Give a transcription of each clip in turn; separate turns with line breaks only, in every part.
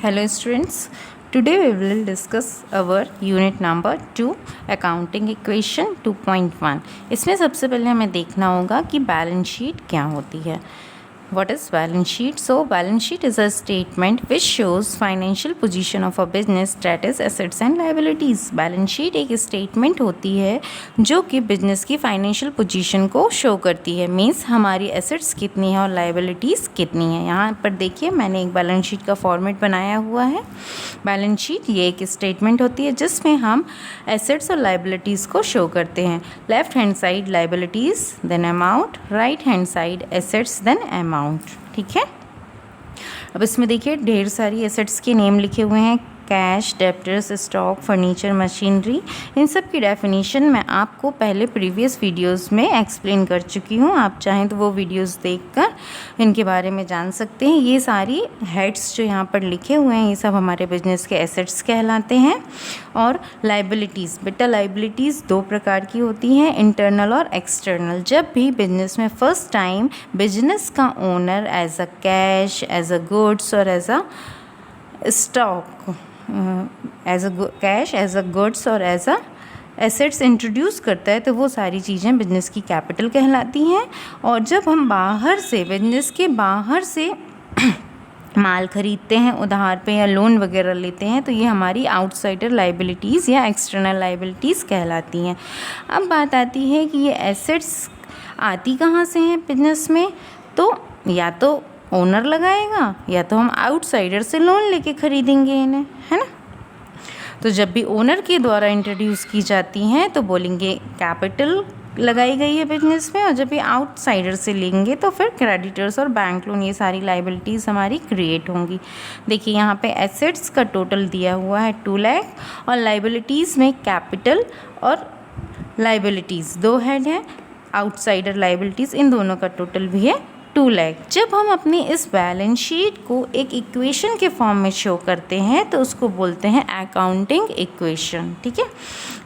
Hello students, today we will discuss our unit number 2 accounting equation 2.1। इसमें सबसे पहले हमें देखना होगा कि बैलेंस शीट क्या होती है। What is balance sheet? So balance sheet is a statement which shows financial position of a business, that is assets and liabilities। Balance sheet एक स्टेटमेंट होती है जो कि बिजनेस की फाइनेंशियल पोजीशन को शो करती है। मीन्स हमारी एसेट्स कितनी है और लाइबिलिटीज़ कितनी है। यहाँ पर देखिए मैंने एक बैलेंस शीट का फॉर्मेट बनाया हुआ है। बैलेंस शीट ये एक स्टेटमेंट होती है जिसमें हम एसेट्स और लाइबिलिटीज़ को शो करते हैं। Left hand side liabilities then amount, right hand side assets then amount. ठीक है, अब इसमें देखिए ढेर सारी एसेट्स के नेम लिखे हुए हैं। Cash, debtors, stock, furniture, machinery. इन सब की डेफिनेशन मैं आपको पहले प्रीवियस वीडियोस में एक्सप्लेन कर चुकी हूँ। आप चाहें तो वो वीडियोस देखकर इनके बारे में जान सकते हैं। ये सारी हेड्स जो यहाँ पर लिखे हुए हैं ये सब हमारे बिजनेस के एसेट्स कहलाते हैं। और लाइबिलिटीज़, बेटा लाइबिलिटीज़ दो प्रकार की होती हैं, इंटरनल और एक्सटर्नल। जब भी बिजनेस में फर्स्ट टाइम बिजनेस का owner as a cash, as a goods और as a stock, as a cash, as a goods और एज अ एसेट्स इंट्रोड्यूस करता है तो वो सारी चीज़ें बिजनेस की कैपिटल कहलाती हैं। और जब हम बाहर से, बिजनेस के बाहर से माल खरीदते हैं उधार पे या लोन वगैरह लेते हैं तो ये हमारी आउटसाइडर लाइबिलिटीज़ या एक्सटर्नल लाइबिलिटीज़ कहलाती हैं। अब बात आती है कि ये एसेट्स आती कहाँ से हैं बिजनेस में, तो या तो ओनर लगाएगा या तो हम आउटसाइडर से लोन लेके खरीदेंगे इन्हें, है ना। तो जब भी ओनर के द्वारा इंट्रोड्यूस की जाती हैं तो बोलेंगे कैपिटल लगाई गई है बिजनेस में, और जब भी आउटसाइडर से लेंगे तो फिर क्रेडिटर्स और बैंक लोन, ये सारी लाइबिलिटीज़ हमारी क्रिएट होंगी। देखिए यहाँ पे एसेट्स का टोटल दिया हुआ है 2 लाख और लाइबिलिटीज़ में कैपिटल और लाइबिलिटीज़ दो हेड हैं, आउटसाइडर लाइबिलिटीज़ इन दोनों का टोटल भी है 2 लाख। जब हम अपनी इस बैलेंस शीट को एक इक्वेशन के फॉर्म में शो करते हैं तो उसको बोलते हैं अकाउंटिंग इक्वेशन। ठीक है,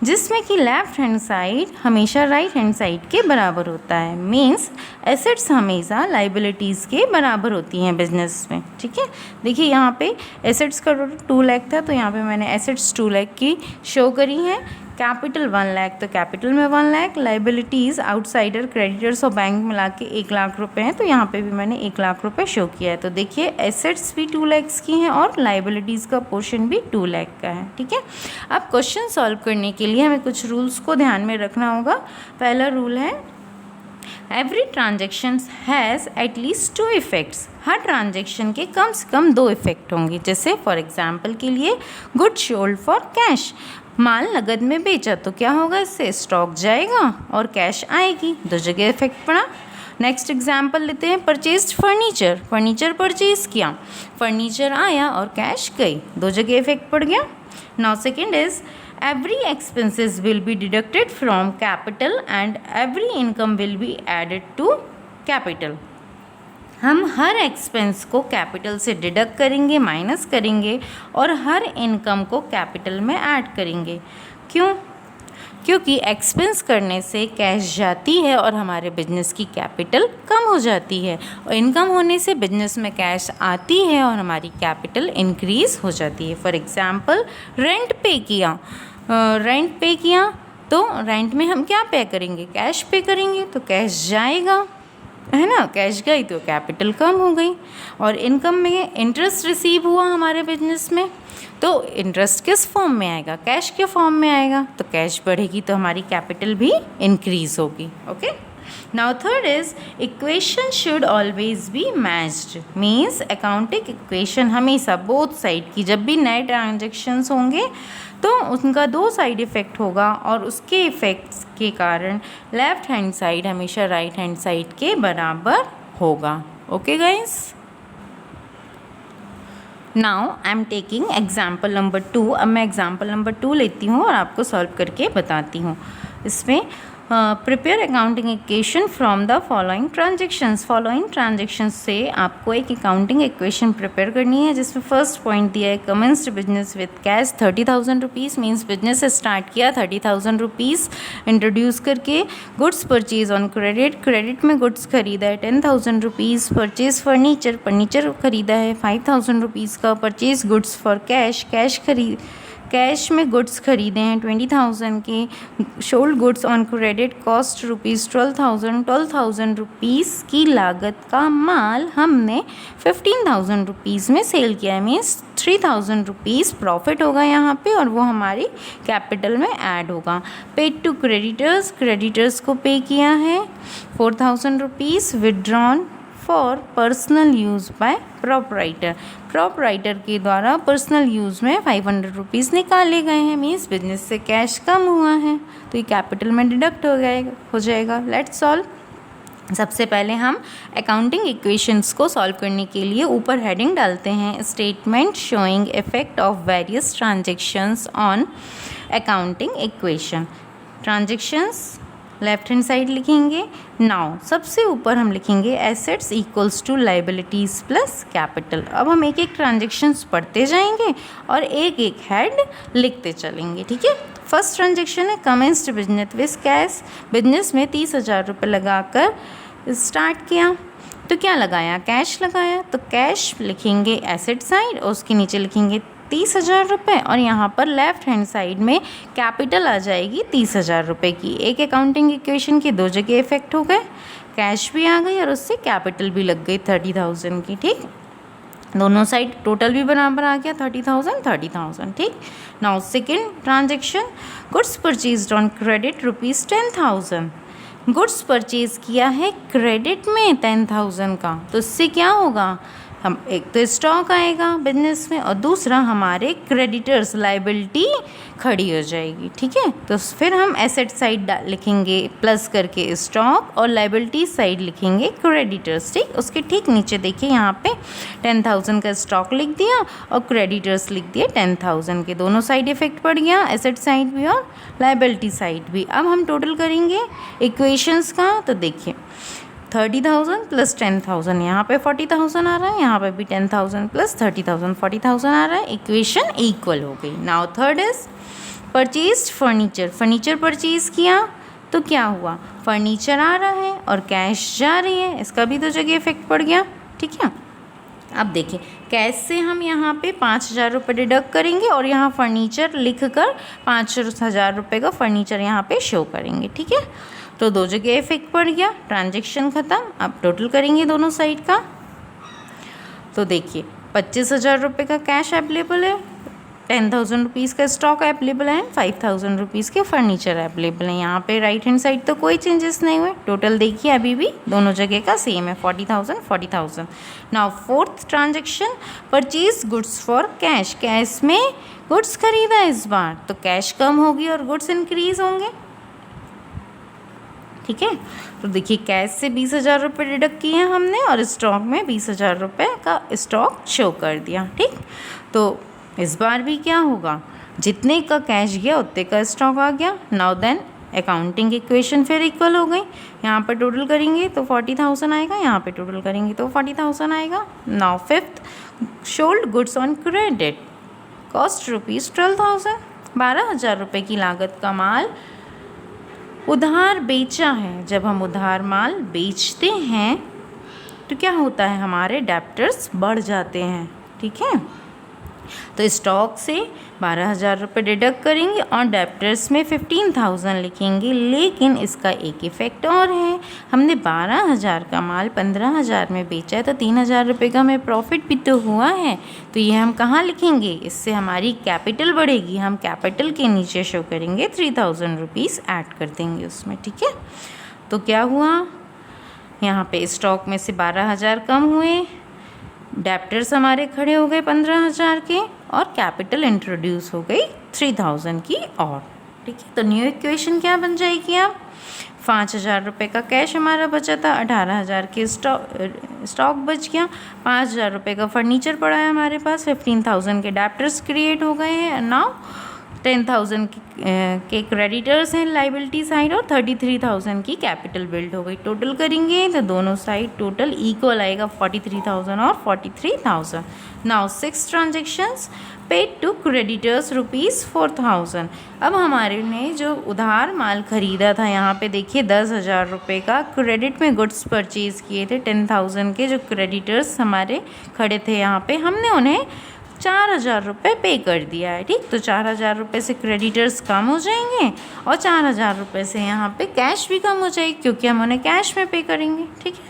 जिसमें कि लेफ्ट हैंड साइड हमेशा राइट हैंड साइड के बराबर होता है। मींस एसेट्स हमेशा लाइबिलिटीज़ के बराबर होती हैं बिजनेस में। ठीक है, देखिए यहाँ पे एसेट्स का टोटल 2 लाख था तो यहाँ पे मैंने एसेट्स 2 लाख की शो करी हैं। कैपिटल 1 लाख तो कैपिटल में 1 लाख, लाइबिलिटीज़ आउटसाइडर क्रेडिटर्स और बैंक मिला के 1 लाख रुपए हैं तो यहाँ पे भी मैंने 1 लाख रुपए शो किया है। तो देखिए एसेट्स भी 2 लाख की हैं और लाइबिलिटीज़ का पोर्शन भी 2 लाख का है। ठीक है, अब क्वेश्चन सॉल्व करने के लिए हमें कुछ रूल्स को ध्यान में रखना होगा। पहला रूल है every transaction has at least 2 effects. Her transaction के कम से कम 2 इफ़ेक्ट होंगे। जैसे फॉर एग्जांपल के लिए गुड सोल्ड फॉर कैश, माल नगद में बेचा तो क्या होगा, इससे स्टॉक जाएगा और कैश आएगी, 2 जगह इफेक्ट पड़ा। नेक्स्ट एग्जांपल लेते हैं परचेज्ड फर्नीचर, फर्नीचर परचेज किया, फर्नीचर आया और कैश गई, 2 जगह इफेक्ट पड़ गया। Now second is every expenses will be deducted from capital and every income will be added to capital. हम हर एक्सपेंस को कैपिटल से डिडक्ट करेंगे, माइनस करेंगे और हर इनकम को कैपिटल में ऐड करेंगे। क्यों? क्योंकि एक्सपेंस करने से कैश जाती है और हमारे बिजनेस की कैपिटल कम हो जाती है, और इनकम होने से बिजनेस में कैश आती है और हमारी कैपिटल इंक्रीज़ हो जाती है। फॉर एग्जांपल रेंट पे किया तो रेंट में हम क्या पे करेंगे, कैश पे करेंगे तो कैश जाएगा, है ना, कैश गई तो कैपिटल कम हो गई। और इनकम में इंटरेस्ट रिसीव हुआ हमारे बिजनेस में तो इंटरेस्ट किस फॉर्म में आएगा, कैश के फॉर्म में आएगा, तो कैश बढ़ेगी तो हमारी कैपिटल भी इंक्रीज होगी। Okay, now third is equation should always be matched. Means accounting equation हमेशा बोथ साइड की, जब भी नए ट्रांजेक्शन्स होंगे तो उनका 2 साइड इफ़ेक्ट होगा और उसके इफ़ेक्ट्स के कारण लेफ्ट हैंड साइड हमेशा राइट हैंड साइड के बराबर होगा। Okay guys, now I am taking example number 2। अब मैं एग्जाम्पल नंबर 2 लेती हूँ और आपको सॉल्व करके बताती हूँ। इसमें prepare accounting equation from the following transactions. Following transactions से आपको एक अकाउंटिंग इक्वेशन प्रिपेयर करनी है, जिसमें फर्स्ट पॉइंट दिया है commenced business with cash 30,000 rupees, means business start किया 30,000 रुपीज़ इंट्रोड्यूस करके। Goods purchase on credit, credit में गुड्स खरीदा है 10,000 रुपीज़। परचेज फर्नीचर, फर्नीचर खरीदा है 5,000 रुपीज़ का। Purchase goods for cash, cash में गुड्स खरीदे हैं 20,000 के। Sold goods on credit cost rupees 12,000 rupees की लागत का माल हमने 15,000 रुपीज़ में सेल किया है, मीन्स 3,000 रुपीज़ प्रॉफिट होगा यहाँ पे, और वो हमारी कैपिटल में ऐड होगा। पेड टू क्रेडिटर्स, क्रेडिटर्स को पे किया है 4,000 rupees. Withdrawn for personal use by proprietor, proprietor के द्वारा पर्सनल यूज़ में 500 रुपीज़ निकाले गए हैं, मीन्स बिजनेस से कैश कम हुआ है, तो ये कैपिटल में डिडक्ट हो जाएगा। Let's solve. सबसे पहले हम अकाउंटिंग इक्वेशंस को सॉल्व करने के लिए ऊपर हेडिंग डालते हैं, statement showing effect of various transactions on accounting equation. Transactions left hand side लिखेंगे। नाउ सबसे ऊपर हम लिखेंगे assets equals to liabilities plus capital. अब हम एक एक ट्रांजेक्शन्स पढ़ते जाएंगे और एक एक हेड लिखते चलेंगे, ठीक है। फर्स्ट ट्रांजेक्शन है commenced business with cash, business में 30,000 रुपये लगाकर स्टार्ट किया, तो क्या लगाया, कैश लगाया, तो कैश लिखेंगे एसेट साइड और उसके नीचे लिखेंगे 30,000 रुपये, और यहाँ पर लेफ्ट हैंड साइड में कैपिटल आ जाएगी 30,000 रुपये की। एक अकाउंटिंग इक्वेशन के दो जगह इफेक्ट हो गए, कैश भी आ गई और उससे कैपिटल भी लग गई 30,000 की, ठीक। दोनों साइड टोटल भी बराबर आ गया 30,000, ठीक। Now second transaction, goods purchased on credit rupees 10,000। Goods purchase किया है क्रेडिट में 10,000 का, तो इससे क्या होगा, हम एक तो स्टॉक आएगा बिजनेस में और दूसरा हमारे क्रेडिटर्स लाइबिलिटी खड़ी हो जाएगी, ठीक है। तो फिर हम एसेट साइड लिखेंगे प्लस करके स्टॉक और लाइबिलिटी साइड लिखेंगे क्रेडिटर्स, ठीक। उसके ठीक नीचे देखिए यहाँ पे 10,000 का स्टॉक लिख दिया और क्रेडिटर्स लिख दिए 10,000 के। दोनों साइड इफेक्ट पड़ गया, एसेट साइड भी और लाइबिलिटी साइड भी। अब हम टोटल करेंगे इक्वेशंस का, तो देखिए 30,000 प्लस 10,000, यहाँ पे 40,000 आ रहा है, यहाँ पे भी 10,000 प्लस 30,000 40,000 आ रहा है, इक्वेशन इक्वल हो गई। Now third is purchased furniture, furniture purchase किया तो क्या हुआ, फर्नीचर आ रहा है और कैश जा रही है, इसका भी तो जगह इफेक्ट पड़ गया, ठीक है। अब देखिए कैश से हम यहाँ पे 5,000 रुपये डिडक्ट करेंगे और यहाँ फर्नीचर लिख कर 5,000 रुपये का फर्नीचर यहाँ पे शो करेंगे, ठीक है। तो दो जगह इफेक्ट पड़ गया, ट्रांजेक्शन ख़त्म। अब टोटल करेंगे दोनों साइड का, तो देखिए 25,000 रुपये का कैश अवेलेबल है, 10,000 रुपीज़ का स्टॉक अवेलेबल है, 5,000 रुपीज़ के फर्नीचर अवेलेबल है। यहाँ पे राइट हैंड साइड तो कोई चेंजेस नहीं हुए, टोटल देखिए अभी भी दोनों जगह का सेम है 40,000। Now fourth transaction, purchase goods for cash, cash में गुड्स खरीदा इस बार, तो कैश कम होगी और गुड्स इंक्रीज होंगे, ठीक है। तो देखिए कैश से 20,000 रुपये डिडक्ट किए हैं हमने और स्टॉक में 20,000 रुपये का स्टॉक शो कर दिया, ठीक। तो इस बार भी क्या होगा, जितने का कैश गया उतने का स्टॉक आ गया। नाउ देन अकाउंटिंग इक्वेशन फिर इक्वल हो गई, यहाँ पर टोटल करेंगे तो 40,000 आएगा, यहाँ पे टोटल करेंगे तो 40,000 आएगा। Now fifth, sold goods on credit cost rupees 12,000, 12,000 रुपये की लागत का माल उधार बेचा है। जब हम उधार माल बेचते हैं तो क्या होता है, हमारे डेप्टर्स बढ़ जाते हैं, ठीक है। तो स्टॉक से 12,000 रुपये डिडक्ट करेंगे और डेप्टर्स में 15,000 लिखेंगे, लेकिन इसका एक इफ़ेक्ट और है, हमने 12,000 का माल 15,000 में बेचा है, तो 3,000 रुपये का हमें प्रॉफिट भी तो हुआ है, तो ये हम कहाँ लिखेंगे, इससे हमारी कैपिटल बढ़ेगी, हम कैपिटल के नीचे शो करेंगे 3,000 रुपीज़ ऐड कर देंगे उसमें, ठीक है। तो क्या हुआ, यहाँ पे स्टॉक में से 12,000 कम हुए, डेप्टर्स हमारे खड़े हो गए 15,000 के और कैपिटल इंट्रोड्यूस हो गई 3,000 की और, ठीक है। तो न्यू इक्वेशन क्या बन जाएगी, अब 5,000 रुपये का कैश हमारा बचा था, 18,000 के स्टॉक बच गया, 5,000 रुपये का फर्नीचर पड़ा है हमारे पास, 15,000 के डेप्टर्स क्रिएट हो गए हैं। नाउ 10,000 के क्रेडिटर्स हैं लाइबिलिटी साइड और 33,000 की कैपिटल बिल्ड हो गई। टोटल करेंगे तो दोनों साइड टोटल इक्वल आएगा 43,000 और 43,000। Now 6 transactions paid to creditors ₹4,000। अब हमारे ने जो उधार माल खरीदा था, यहाँ पे देखिए 10,000 रुपये का क्रेडिट में गुड्स परचेज़ किए थे। 10,000 के जो क्रेडिटर्स हमारे खड़े थे यहाँ पे, हमने उन्हें 4,000 रुपये पे कर दिया है। ठीक, तो 4,000 रुपये से क्रेडिटर्स कम हो जाएंगे और 4,000 रुपये से यहाँ पे कैश भी कम हो जाएगी, क्योंकि हम उन्हें कैश में पे करेंगे। ठीक है,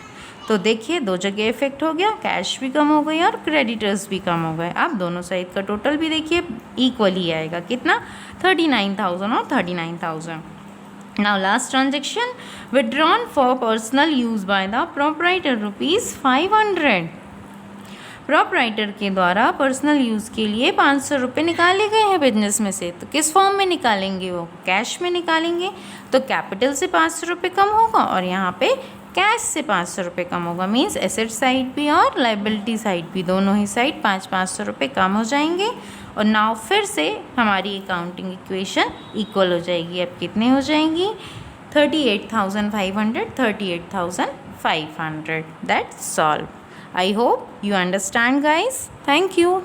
तो देखिए दो जगह इफेक्ट हो गया, कैश भी कम हो गई और क्रेडिटर्स भी कम हो गए। अब दोनों साइड का टोटल भी देखिए इक्वल ही आएगा, कितना, 39,000 और 39,000। Now last transaction, withdrawn for personal use by the proprietor ₹500। Proprietor के द्वारा पर्सनल यूज़ के लिए 500 रुपये निकाले गए हैं बिजनेस में से। तो किस फॉर्म में निकालेंगे, वो कैश में निकालेंगे। तो कैपिटल से 500 रुपये कम होगा और यहाँ पे कैश से 500 रुपये कम होगा। मीन्स एसेट साइड भी और लाइबिलिटी साइड भी, दोनों ही साइड 500 रुपये कम हो जाएंगे। और नाउ फिर से हमारी अकाउंटिंग इक्वेशन इक्वल हो जाएगी। अब कितने हो जाएंगी, 38,500, 38,500। That's solve. I hope you understand, guys. Thank you.